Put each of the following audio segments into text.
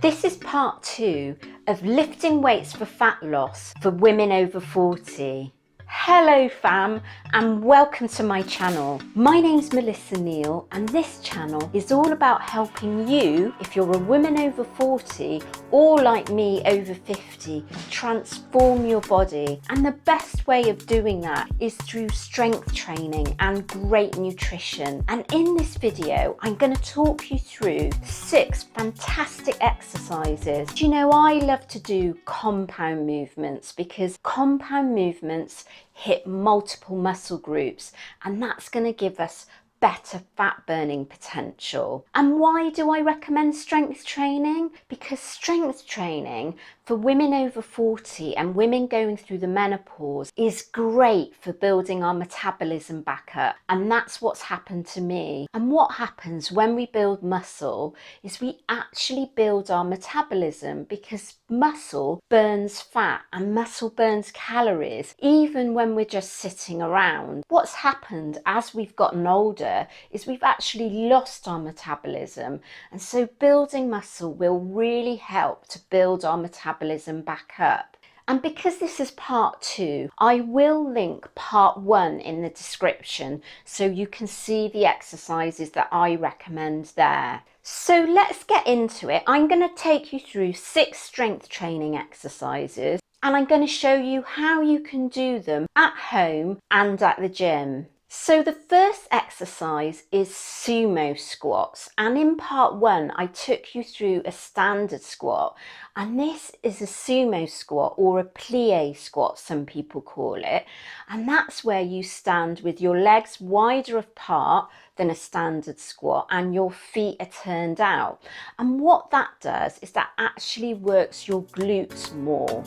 This is part 2 of lifting weights for fat loss for women over 40. Hello fam, and welcome to my channel. My name's Melissa Neal, and this channel is all about helping you, if you're a woman over 40 or like me over 50, transform your body. And the best way of doing that is through strength training and great nutrition. And in this video, I'm going to talk you through 6 fantastic exercises. Do you know, I love to do compound movements because compound movements hit multiple muscle groups, and that's going to give us better fat burning potential. And why do I recommend strength training? Because strength training for women over 40 and women going through the menopause is great for building our metabolism back up, and that's what's happened to me. And what happens when we build muscle is we actually build our metabolism, because muscle burns fat and muscle burns calories even when we're just sitting around. What's happened as we've gotten older is we've actually lost our metabolism, and so building muscle will really help to build our metabolism back up. And because this is part 2, I will link part 1 in the description so you can see the exercises that I recommend there. So let's get into it. I'm going to take you through 6 strength training exercises, and I'm going to show you how you can do them at home and at the gym. So the first exercise is Sumo Squats, and in part 1 I took you through a standard squat, and this is a Sumo Squat, or a plie squat some people call it, and that's where you stand with your legs wider apart than a standard squat and your feet are turned out. And what that does is that actually works your glutes more.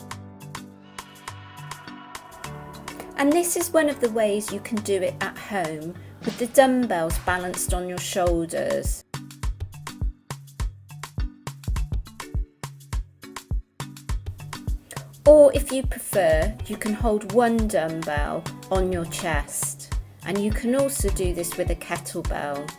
And this is one of the ways you can do it at home, with the dumbbells balanced on your shoulders. Or if you prefer, you can hold one dumbbell on your chest, and you can also do this with a kettlebell.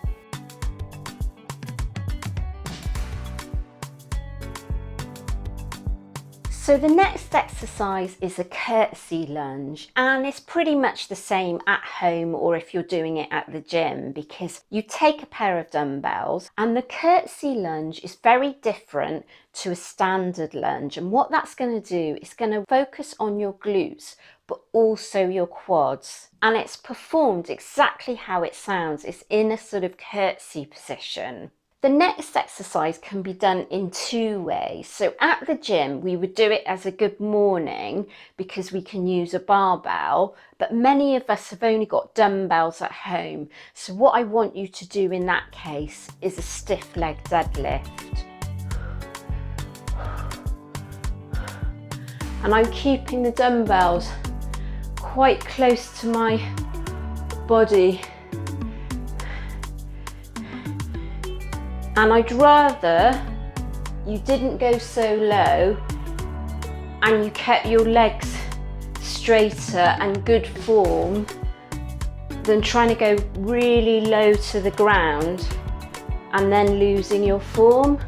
So the next exercise is a Curtsy lunge, and it's pretty much the same at home or if you're doing it at the gym, because you take a pair of dumbbells, and the Curtsy lunge is very different to a standard lunge. And what that's going to do is going to focus on your glutes but also your quads, and it's performed exactly how it sounds. It's in a sort of curtsy position. The next exercise can be done in 2 ways. So at the gym, we would do it as a good morning because we can use a barbell, but many of us have only got dumbbells at home. So what I want you to do in that case is a stiff leg deadlift. And I'm keeping the dumbbells quite close to my body. And I'd rather you didn't go so low and you kept your legs straighter and good form than trying to go really low to the ground and then losing your form.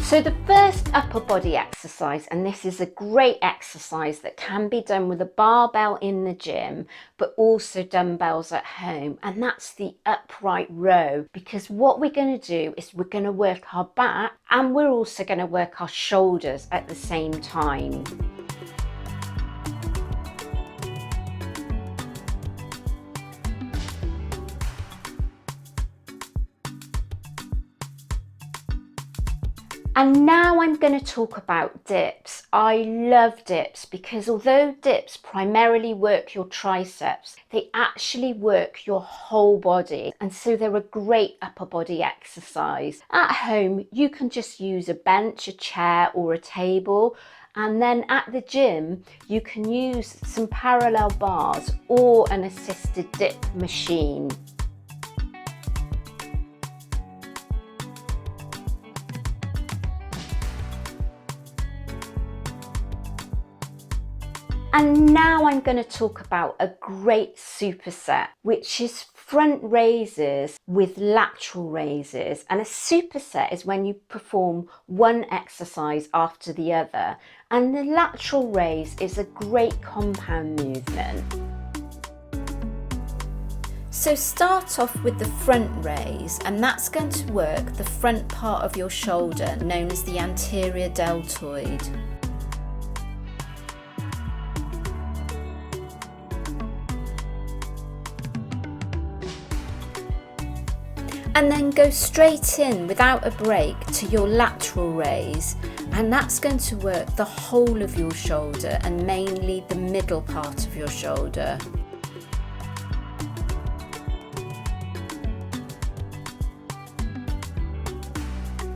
So the first upper body exercise, and this is a great exercise that can be done with a barbell in the gym but also dumbbells at home, and that's the upright row, because what we're going to do is we're going to work our back and we're also going to work our shoulders at the same time. And now I'm going to talk about dips. I love dips because although dips primarily work your triceps, they actually work your whole body. And so they're a great upper body exercise. At home, you can just use a bench, a chair, or a table. And then at the gym, you can use some parallel bars or an assisted dip machine. And now I'm going to talk about a great superset, which is front raises with lateral raises, and a superset is when you perform one exercise after the other, and the lateral raise is a great compound movement. So start off with the front raise, and that's going to work the front part of your shoulder, known as the anterior deltoid. And then go straight in without a break to your lateral raise, and that's going to work the whole of your shoulder and mainly the middle part of your shoulder.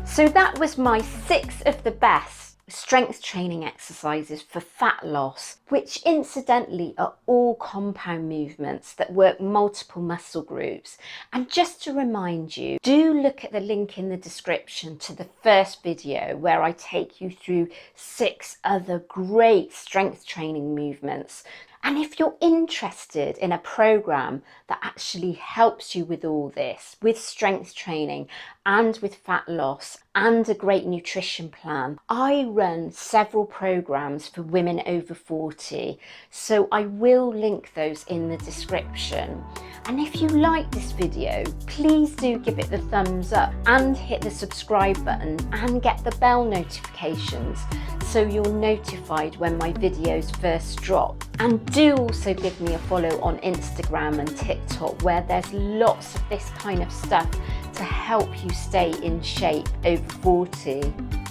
So that was my 6 of the best strength training exercises for fat loss, which incidentally are all compound movements that work multiple muscle groups. And just to remind you, do look at the link in the description to the first video where I take you through 6 other great strength training movements. And if you're interested in a program that actually helps you with all this, with strength training and with fat loss and a great nutrition plan, I run several programs for women over 40. So I will link those in the description. And if you like this video, please do give it the thumbs up and hit the subscribe button and get the bell notifications so you're notified when my videos first drop. And do also give me a follow on Instagram and TikTok, where there's lots of this kind of stuff to help you stay in shape over 40.